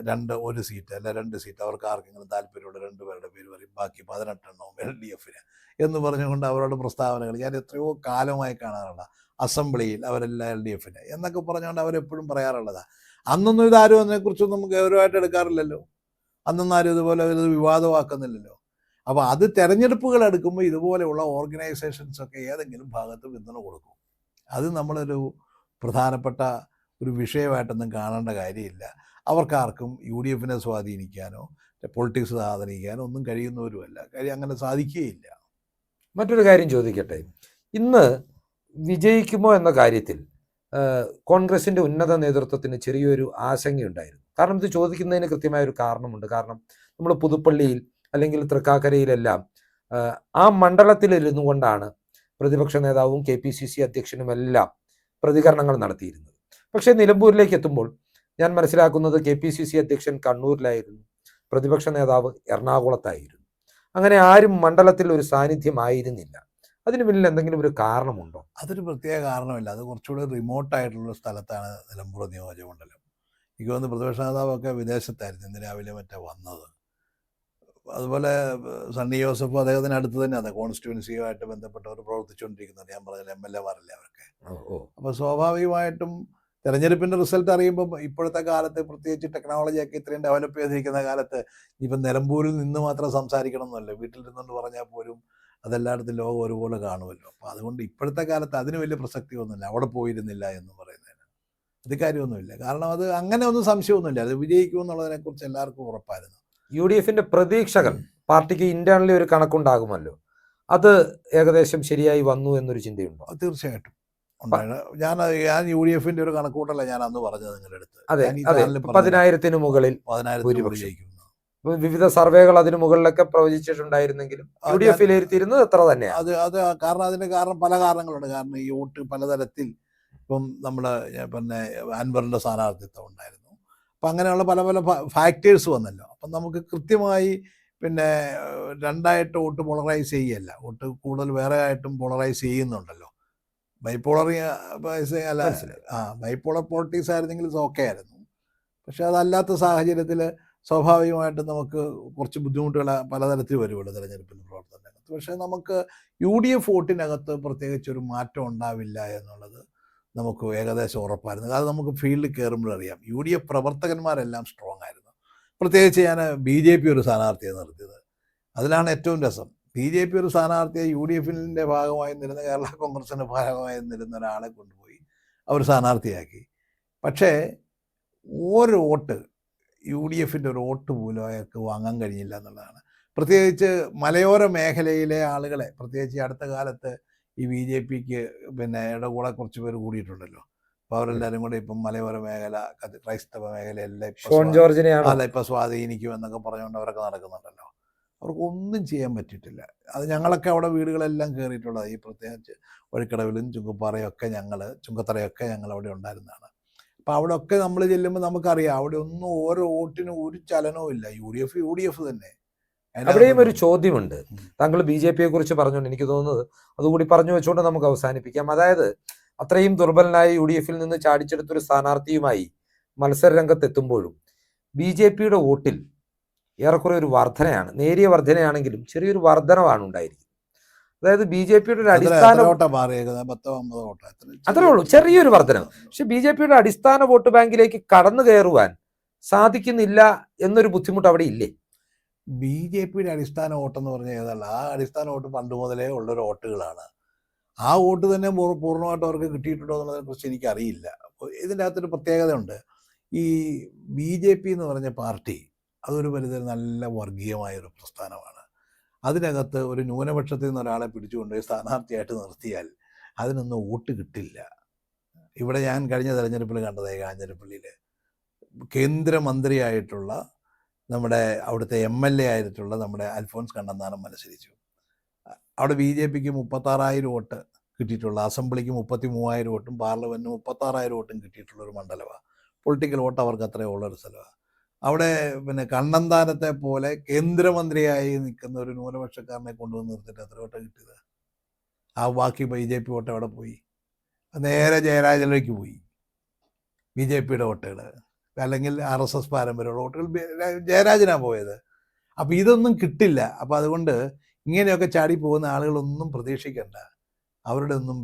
Speaker 2: 1 സീറ്റ് അല്ല 2 സീറ്റ്, അവർക്ക് ആർക്കെങ്കിലും താല്പര്യമുള്ള 2 പേരുടെ പേര് പറയും, ബാക്കി 18 എണ്ണവും LDFന് എന്ന് പറഞ്ഞുകൊണ്ട് അവരുടെ പ്രസ്താവനകൾ ഞാൻ എത്രയോ കാലമായി കാണാറുള്ള. അസംബ്ലിയിൽ അവരെല്ലാം LDFന് എന്നൊക്കെ പറഞ്ഞുകൊണ്ട് അവരെപ്പോഴും പറയാറുള്ളതാണ്. അന്നൊന്നും ഇതാരും അതിനെക്കുറിച്ചൊന്നും ഗൗരവമായിട്ട് എടുക്കാറില്ലല്ലോ. അന്നൊന്നും ആരും ഇതുപോലെ ഇത് വിവാദമാക്കുന്നില്ലല്ലോ. അപ്പോൾ അത് തെരഞ്ഞെടുപ്പുകൾ എടുക്കുമ്പോൾ ഇതുപോലെയുള്ള ഓർഗനൈസേഷൻസൊക്കെ ഏതെങ്കിലും ഭാഗത്ത് പിന്തുണ കൊടുക്കും. അത് നമ്മളൊരു പ്രധാനപ്പെട്ട ഒരു വിഷയമായിട്ടൊന്നും കാണേണ്ട കാര്യമില്ല. അവർക്കാർക്കും UDFനെ സ്വാധീനിക്കാനോ പൊളിറ്റിക്സ് സ്വാധീനിക്കാനോ ഒന്നും കഴിയുന്നവരുമല്ല. അങ്ങനെ സാധിക്കുകയില്ല.
Speaker 1: മറ്റൊരു കാര്യം ചോദിക്കട്ടെ, ഇന്ന് വിജയിക്കുമോ എന്ന കാര്യത്തിൽ കോൺഗ്രസിൻ്റെ ഉന്നത നേതൃത്വത്തിന് ചെറിയൊരു ആശങ്കയുണ്ടായിരുന്നു. കാരണം ഇത് ചോദിക്കുന്നതിന് കൃത്യമായൊരു കാരണമുണ്ട്. കാരണം നമ്മൾ പുതുപ്പള്ളിയിൽ അല്ലെങ്കിൽ തൃക്കാക്കരയിലെല്ലാം ആ മണ്ഡലത്തിലിരുന്നു കൊണ്ടാണ് പ്രതിപക്ഷ നേതാവും KPCC അധ്യക്ഷനുമെല്ലാം പ്രതികരണങ്ങൾ നടത്തിയിരുന്നത്. പക്ഷേ നിലമ്പൂരിലേക്ക് എത്തുമ്പോൾ ഞാൻ മനസ്സിലാക്കുന്നത് KPCC അധ്യക്ഷൻ കണ്ണൂരിലായിരുന്നു, പ്രതിപക്ഷ നേതാവ് എറണാകുളത്തായിരുന്നു. അങ്ങനെ ആരും മണ്ഡലത്തിൽ ഒരു സാന്നിധ്യമായിരുന്നില്ല. അതിന് പിന്നിൽ എന്തെങ്കിലും ഒരു കാരണമുണ്ടോ?
Speaker 2: അതൊരു പ്രത്യേക കാരണമില്ല. അത് കുറച്ചുകൂടി റിമോട്ടായിട്ടുള്ള സ്ഥലത്താണ് നിലമ്പൂർ നിയോജകമണ്ഡലം. എനിക്ക് തോന്നുന്നു പ്രതിപക്ഷ നേതാവൊക്കെ വിദേശത്തായിരുന്നു ഇന്ന് രാവിലെ മറ്റേ വന്നത്. അതുപോലെ സണ്ണി ജോസഫ് അദ്ദേഹത്തിന് അടുത്ത് തന്നെയാണ് കോൺസ്റ്റിറ്റ്യുവൻസിയുമായിട്ട് ബന്ധപ്പെട്ടവർ പ്രവർത്തിച്ചുകൊണ്ടിരിക്കുന്നത്. ഞാൻ പറഞ്ഞ MLA-മാരല്ലേ അവരൊക്കെ. അപ്പോൾ സ്വാഭാവികമായിട്ടും തെരഞ്ഞെടുപ്പിൻ്റെ റിസൾട്ട് അറിയുമ്പോൾ ഇപ്പോഴത്തെ കാലത്ത് പ്രത്യേകിച്ച് ടെക്നോളജിയൊക്കെ ഇത്രയും ഡെവലപ്പ് ചെയ്തിരിക്കുന്ന കാലത്ത് ഇപ്പം നിലമ്പൂരിൽ നിന്ന് മാത്രം സംസാരിക്കണം എന്നല്ല, വീട്ടിൽ നിന്നുകൊണ്ട് പറഞ്ഞാൽ പോലും അതെല്ലായിടത്തും ലോകം ഒരുപോലെ കാണുമല്ലോ. അപ്പോൾ അതുകൊണ്ട് ഇപ്പോഴത്തെ കാലത്ത് അതിന് വലിയ പ്രസക്തി ഒന്നുമില്ല, അവിടെ പോയിരുന്നില്ല എന്ന് പറയുന്നതിന് അത് കാര്യമൊന്നുമില്ല. കാരണം അത് അങ്ങനെ ഒന്നും സംശയമൊന്നുമില്ല, അത് വിജയിക്കുമെന്നുള്ളതിനെക്കുറിച്ച് എല്ലാവർക്കും ഉറപ്പായിരുന്നു.
Speaker 1: UDFന്റെ പ്രതീക്ഷകൾ പാർട്ടിക്ക് ഇന്റേണലി ഒരു കണക്കുണ്ടാകുമല്ലോ, അത് ഏകദേശം ശരിയായി വന്നു എന്നൊരു ചിന്തയുണ്ടോ?
Speaker 2: തീർച്ചയായിട്ടും ഉണ്ടായിരുന്നു. ഞാൻ UDFന്റെ ഒരു കണക്കൂട്ടല്ല ഞാൻ അന്ന് പറഞ്ഞത് നിങ്ങളുടെ അടുത്ത്.
Speaker 1: അതെ, 10,000-ന് മുകളിൽ
Speaker 2: 10,000 ജയിക്കും.
Speaker 1: വിവിധ സർവേകൾ അതിന് മുകളിലൊക്കെ പ്രവചിച്ചിട്ടുണ്ടായിരുന്നെങ്കിലും UDF വിലയിരുത്തിയിരുന്നത് എത്ര തന്നെയാണ്.
Speaker 2: അത് കാരണം അതിന് പല കാരണങ്ങളുണ്ട്. കാരണം ഈ വോട്ട് പലതരത്തിൽ ഇപ്പം നമ്മുടെ പിന്നെ അൻവറിൻ്റെ സ്ഥാനാർത്ഥിത്വം ഉണ്ടായിരുന്നു. അപ്പം അങ്ങനെയുള്ള പല ഫാക്ടേഴ്സ് വന്നല്ലോ. അപ്പം നമുക്ക് കൃത്യമായി പിന്നെ രണ്ടായിട്ട് വോട്ട് പോളറൈസ് ചെയ്യല്ല, വോട്ട് കൂടുതൽ വേറെ ആയിട്ടും പോളറൈസ് ചെയ്യുന്നുണ്ടല്ലോ. ബൈപ്പോളർ ബൈപ്പോളർ പോളിറ്റിക്സ് ആയിരുന്നെങ്കിൽ ഓക്കെ ആയിരുന്നു. പക്ഷെ അതല്ലാത്ത സാഹചര്യത്തിൽ സ്വാഭാവികമായിട്ടും നമുക്ക് കുറച്ച് ബുദ്ധിമുട്ടുകൾ പലതരത്തിൽ വരുമല്ലോ തെരഞ്ഞെടുപ്പിൻ്റെ പ്രവർത്തനത്തിനകത്ത്. പക്ഷേ നമുക്ക് UDF വോട്ടിനകത്ത് പ്രത്യേകിച്ചൊരു മാറ്റം ഉണ്ടാവില്ല എന്നുള്ളത് നമുക്ക് ഏകദേശം ഉറപ്പായിരുന്നു. അത് നമുക്ക് ഫീൽഡിൽ കയറുമ്പോഴറിയാം. UDF പ്രവർത്തകന്മാരെല്ലാം സ്ട്രോങ് ആയിരുന്നു. പ്രത്യേകിച്ച് ഞാൻ BJP ഒരു സ്ഥാനാർത്ഥിയെ നിർത്തിയത്, അതിലാണ് ഏറ്റവും രസം. BJP ഒരു സ്ഥാനാർത്ഥിയെ UDFന്റെ ഭാഗമായി നിന്നിരുന്ന കേരള കോൺഗ്രസിൻ്റെ ഭാഗമായി നിന്നിരുന്ന ഒരാളെ കൊണ്ടുപോയി അവർ സ്ഥാനാർത്ഥിയാക്കി. പക്ഷേ ഒരു വോട്ട് UDFന്റെ ഒരു വോട്ട് പോലും അയാൾക്ക് വാങ്ങാൻ കഴിഞ്ഞില്ല എന്നുള്ളതാണ്. പ്രത്യേകിച്ച് മലയോര മേഖലയിലെ ആളുകളെ, പ്രത്യേകിച്ച് അടുത്ത കാലത്ത് ഈ BJPക്ക് പിന്നെ കൂടെ കുറച്ച് പേര് കൂടിയിട്ടുണ്ടല്ലോ. അപ്പോൾ അവരെല്ലാവരും കൂടെ ഇപ്പം മലയോര മേഖല, ക്രൈസ്തവ മേഖലയെല്ലാം
Speaker 1: ഷോൺ ജോർജിനെയാണോ?
Speaker 2: അല്ല ഇപ്പം സ്വാധീനിക്കും എന്നൊക്കെ പറഞ്ഞുകൊണ്ട് അവരൊക്കെ നടക്കുന്നുണ്ടല്ലോ. അവർക്കൊന്നും ചെയ്യാൻ പറ്റിയിട്ടില്ല. അത് ഞങ്ങളൊക്കെ അവിടെ വീടുകളെല്ലാം കയറിയിട്ടുള്ളത്, ഈ പ്രത്യേകിച്ച് വഴിക്കടവിലും ചുങ്കപ്പാറയൊക്കെ ചുങ്കത്തറയൊക്കെ ഞങ്ങൾ അവിടെ ഉണ്ടായിരുന്നതാണ്. അപ്പോൾ അവിടെയൊക്കെ നമ്മൾ ചെല്ലുമ്പോൾ നമുക്കറിയാം അവിടെ ഒന്നും ഓരോ വോട്ടിനും ഒരു ചലനവും ഇല്ല. UDF തന്നെ.
Speaker 1: അവിടെയും ഒരു ചോദ്യമുണ്ട്. താങ്കൾ BJPയെ കുറിച്ച് പറഞ്ഞുകൊണ്ട് എനിക്ക് തോന്നുന്നത് അതുകൂടി പറഞ്ഞു വെച്ചുകൊണ്ട് നമുക്ക് അവസാനിപ്പിക്കാം. അതായത് അത്രയും ദുർബലനായ UDFൽ നിന്ന് ചാടിച്ചെടുത്തൊരു സ്ഥാനാർത്ഥിയുമായി മത്സര രംഗത്തെത്തുമ്പോഴും BJPയുടെ വോട്ടിൽ ഏറെക്കുറെ ഒരു വർധനയാണ്, നേരിയ വർധനയാണെങ്കിലും ചെറിയൊരു വർധനവാണ് ഉണ്ടായിരിക്കുന്നത്. അതായത് BJPയുടെ ഒരു അടിസ്ഥാന അത്രേ ഉള്ളൂ, ചെറിയൊരു വർധനം. പക്ഷെ BJPയുടെ അടിസ്ഥാന വോട്ട് ബാങ്കിലേക്ക് കടന്നു കയറുവാൻ സാധിക്കുന്നില്ല എന്നൊരു ബുദ്ധിമുട്ട് അവിടെ ഇല്ലേ?
Speaker 2: BJPയുടെ അടിസ്ഥാന വോട്ടെന്ന് പറഞ്ഞാൽ ഏതല്ല, ആ അടിസ്ഥാന വോട്ട് പണ്ട് മുതലേ ഉള്ളൊരു വോട്ടുകളാണ്. ആ വോട്ട് തന്നെ പൂർണ്ണമായിട്ട് അവർക്ക് കിട്ടിയിട്ടുണ്ടോ എന്നുള്ളതിനെ കുറിച്ച് എനിക്കറിയില്ല. അപ്പോൾ ഇതിൻ്റെ അകത്തൊരു പ്രത്യേകതയുണ്ട്. ഈ BJP എന്ന് പറഞ്ഞ പാർട്ടി അതൊരു പരിധി നല്ല വർഗീയമായൊരു പ്രസ്ഥാനമാണ്. അതിനകത്ത് ഒരു ന്യൂനപക്ഷത്തിൽ നിന്ന് ഒരാളെ പിടിച്ചുകൊണ്ടുപോയി സ്ഥാനാർത്ഥിയായിട്ട് നിർത്തിയാൽ അതിനൊന്നും വോട്ട് കിട്ടില്ല. ഇവിടെ ഞാൻ കഴിഞ്ഞ തെരഞ്ഞെടുപ്പിൽ കണ്ടത്, കാഞ്ഞിരപ്പള്ളിയിൽ കേന്ദ്രമന്ത്രിയായിട്ടുള്ള നമ്മുടെ അവിടുത്തെ MLA ആയിട്ടുള്ള നമ്മുടെ അൽഫോൺസ് കണ്ണന്താനം മത്സരിച്ചു. അവിടെ BJPക്ക് 36,000 വോട്ട് കിട്ടിയിട്ടുള്ള, അസംബ്ലിക്ക് 33,000 വോട്ടും പാർലമെൻറ്റിന് 36,000 വോട്ടും കിട്ടിയിട്ടുള്ളൊരു മണ്ഡലമാണ്. പൊളിറ്റിക്കൽ വോട്ട് അവർക്ക് അത്രയും ഉള്ളൊരു സ്ഥലമാണ്. അവിടെ പിന്നെ കണ്ണന്താനത്തെ പോലെ കേന്ദ്രമന്ത്രിയായി നിൽക്കുന്ന ഒരു ന്യൂനപക്ഷക്കാരനെ കൊണ്ടുവന്ന് നിർത്തിയിട്ട് എത്ര വോട്ട് കിട്ടിയത്? ആ ബാക്കി BJP വോട്ട് അവിടെ പോയി, നേരെ ജയരാജനിലേക്ക് പോയി. BJPയുടെ വോട്ടുകൾ അല്ലെങ്കിൽ RSS പാരമ്പര്യമുള്ള വോട്ടുകൾ ജയരാജനാണ് പോയത്. അപ്പോൾ ഇതൊന്നും കിട്ടില്ല. അപ്പോൾ അതുകൊണ്ട് ഇങ്ങനെയൊക്കെ ചാടി പോകുന്ന ആളുകളൊന്നും പ്രതീക്ഷിക്കേണ്ട. അവരുടെ ഒന്നും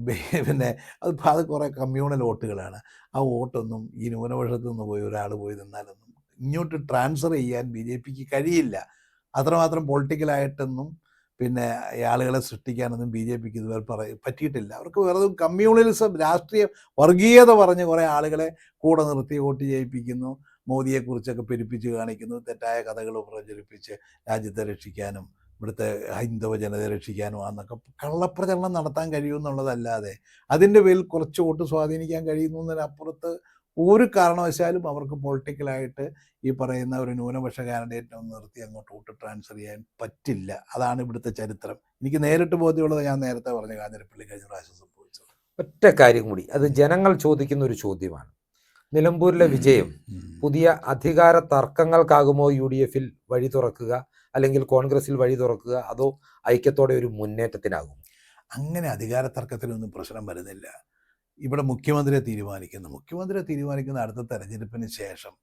Speaker 2: പിന്നെ അത് കുറേ കമ്മ്യൂണൽ വോട്ടുകളാണ്. ആ വോട്ടൊന്നും ഈ ന്യൂനപക്ഷത്തിൽ നിന്ന് പോയി ഒരാൾ പോയി നിന്നാലൊന്നും ഇങ്ങോട്ട് ട്രാൻസ്ഫർ ചെയ്യാൻ BJPക്ക് കഴിയില്ല. അത്രമാത്രം പൊളിറ്റിക്കലായിട്ടൊന്നും പിന്നെ ആളുകളെ സൃഷ്ടിക്കാനൊന്നും BJPക്ക് ഇതുവരെ പറ്റിയിട്ടില്ല. അവർക്ക് വെറുതെ കമ്മ്യൂണലിസം, രാഷ്ട്രീയ വർഗീയത പറഞ്ഞ് കുറേ ആളുകളെ കൂടെ നിർത്തി വോട്ട് ചെയ്യിപ്പിക്കുന്നു, മോദിയെക്കുറിച്ചൊക്കെ പെരുപ്പിച്ച് കാണിക്കുന്നു, തെറ്റായ കഥകൾ പ്രചരിപ്പിച്ച് രാജ്യത്തെ രക്ഷിക്കാനും ഇവിടുത്തെ ഹൈന്ദവ ജനതയെ രക്ഷിക്കാനുമാണെന്നൊക്കെ കള്ളപ്രചരണം നടത്താൻ കഴിയുമെന്നുള്ളതല്ലാതെ അതിൻ്റെ പേരിൽ കുറച്ച് വോട്ട് സ്വാധീനിക്കാൻ കഴിയുന്നു എന്നതിനപ്പുറത്ത് ഒരു കാരണവശാലും അവർക്ക് പൊളിറ്റിക്കലായിട്ട് ഈ പറയുന്ന ഒരു ന്യൂനപക്ഷ കാൻഡിഡേറ്റിനെ ഒന്ന് നിർത്തി അങ്ങോട്ട് വോട്ട് ട്രാൻസ്ഫർ ചെയ്യാൻ പറ്റില്ല. അതാണ് ഇവിടുത്തെ ചരിത്രം. എനിക്ക് നേരിട്ട് ബോധ്യമുള്ളത് ഞാൻ നേരത്തെ പറഞ്ഞ കാഞ്ഞിരപ്പള്ളി കഴിഞ്ഞ പ്രാവശ്യം സംഭവിച്ചത്.
Speaker 1: ഒറ്റ കാര്യം കൂടി, അത് ജനങ്ങൾ ചോദിക്കുന്ന ഒരു ചോദ്യമാണ്. നിലമ്പൂരിലെ വിജയം പുതിയ അധികാര തർക്കങ്ങൾക്കാകുമോ UDFൽ വഴി തുറക്കുക, അല്ലെങ്കിൽ കോൺഗ്രസിൽ വഴി തുറക്കുക, അതോ ഐക്യത്തോടെ ഒരു മുന്നേറ്റത്തിനാകും?
Speaker 2: അങ്ങനെ അധികാര തർക്കത്തിനൊന്നും പ്രശ്നം വരുന്നില്ല. ഇവിടെ മുഖ്യമന്ത്രിയെ തീരുമാനിക്കുന്ന അടുത്ത തെരഞ്ഞെടുപ്പിന് ശേഷം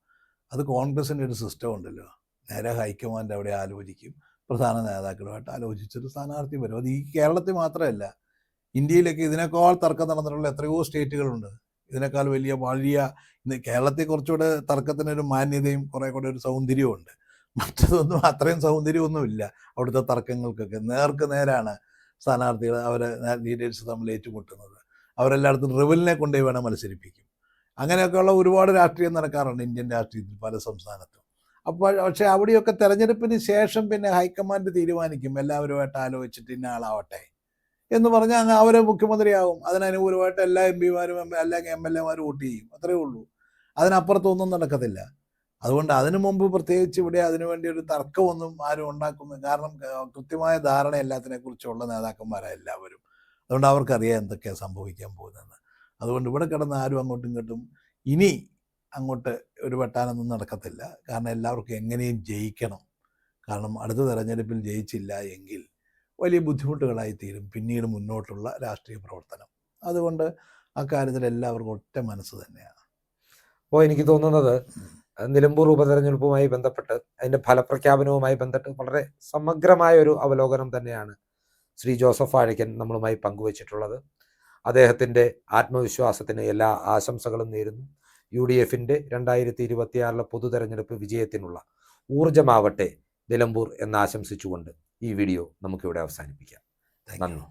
Speaker 2: അത് കോൺഗ്രസിൻ്റെ ഒരു സിസ്റ്റം ഉണ്ടല്ലോ. നേരെ ഹൈക്കമാൻഡ് അവിടെ ആലോചിക്കും, പ്രധാന നേതാക്കളുമായിട്ട് ആലോചിച്ചൊരു സ്ഥാനാർത്ഥി വരും. അത് ഈ കേരളത്തിൽ മാത്രമല്ല, ഇന്ത്യയിലേക്ക് ഇതിനേക്കാൾ തർക്കം നടന്നിട്ടുള്ള എത്രയോ സ്റ്റേറ്റുകളുണ്ട്. ഇതിനേക്കാൾ വലിയ കേരളത്തിൽ കുറച്ചുകൂടെ തർക്കത്തിനൊരു മാന്യതയും കുറേ കൂടെ ഒരു സൗന്ദര്യവും ഉണ്ട്. മറ്റതൊന്നും അത്രയും സൗന്ദര്യമൊന്നുമില്ല. അവിടുത്തെ തർക്കങ്ങൾക്കൊക്കെ നേരാണ് സ്ഥാനാർത്ഥികൾ, അവരെ ലീഡേഴ്സ് തമ്മിൽ ഏറ്റുമുട്ടുന്നത്. അവരെല്ലായിടത്തും റിവലിനെ കൊണ്ടുപോയി വേണം മത്സരിപ്പിക്കും. അങ്ങനെയൊക്കെയുള്ള ഒരുപാട് രാഷ്ട്രീയം നടക്കാറുണ്ട് ഇന്ത്യൻ രാഷ്ട്രീയത്തിൽ പല സംസ്ഥാനത്തും. പക്ഷേ അവിടെയൊക്കെ തെരഞ്ഞെടുപ്പിന് ശേഷം പിന്നെ ഹൈക്കമാൻഡ് തീരുമാനിക്കും, എല്ലാവരുമായിട്ട് ആലോചിച്ചിട്ട് ഇന്ന ആളാവട്ടെ എന്ന് പറഞ്ഞാൽ അവരെ മുഖ്യമന്ത്രിയാവും. അതിനനുകൂലമായിട്ട് എല്ലാ MP മാരും എല്ലാ MLA മാരും വോട്ട് ചെയ്യും. അത്രയേ ഉള്ളൂ. അതിനപ്പുറത്തൊന്നും നടക്കത്തില്ല. അതുകൊണ്ട് അതിനു മുമ്പ് പ്രത്യേകിച്ച് ഇവിടെ അതിനുവേണ്ടി ഒരു തർക്കമൊന്നും ആരും ഉണ്ടാക്കുന്നു. കാരണം കൃത്യമായ ധാരണ എല്ലാത്തിനെക്കുറിച്ചുള്ള നേതാക്കന്മാരാണ് എല്ലാവരും. അതുകൊണ്ട് അവർക്കറിയാം എന്തൊക്കെയാണ് സംഭവിക്കാൻ പോകുന്നതെന്ന്. അതുകൊണ്ട് ഇവിടെ കിടന്ന് ആരും അങ്ങോട്ടും ഇങ്ങോട്ടും ഇനി അങ്ങോട്ട് ഒരു വെട്ടാനൊന്നും നടക്കത്തില്ല. കാരണം എല്ലാവർക്കും എങ്ങനെയും ജയിക്കണം. കാരണം അടുത്ത തെരഞ്ഞെടുപ്പിൽ ജയിച്ചില്ല എങ്കിൽ വലിയ ബുദ്ധിമുട്ടുകളായി തീരും പിന്നീട് മുന്നോട്ടുള്ള രാഷ്ട്രീയ പ്രവർത്തനം. അതുകൊണ്ട് അക്കാര്യത്തിൽ എല്ലാവർക്കും ഒറ്റ മനസ്സ് തന്നെയാണ്.
Speaker 1: അപ്പോൾ എനിക്ക് തോന്നുന്നത് നിലമ്പൂർ ഉപതെരഞ്ഞെടുപ്പുമായി ബന്ധപ്പെട്ട് അതിൻ്റെ ഫലപ്രഖ്യാപനവുമായി ബന്ധപ്പെട്ട് വളരെ സമഗ്രമായ ഒരു അവലോകനം തന്നെയാണ് ശ്രീ ജോസഫ് വാഴക്കൻ നമ്മളുമായി പങ്കുവച്ചിട്ടുള്ളത്. അദ്ദേഹത്തിൻ്റെ ആത്മവിശ്വാസത്തിന് എല്ലാ ആശംസകളും നേരുന്നു. UDFൻ്റെ 2026 പൊതു തെരഞ്ഞെടുപ്പ് വിജയത്തിനുള്ള ഊർജ്ജമാവട്ടെ നിലമ്പൂർ എന്ന് ആശംസിച്ചുകൊണ്ട് ഈ വീഡിയോ നമുക്കിവിടെ അവസാനിപ്പിക്കാം. നന്ദി.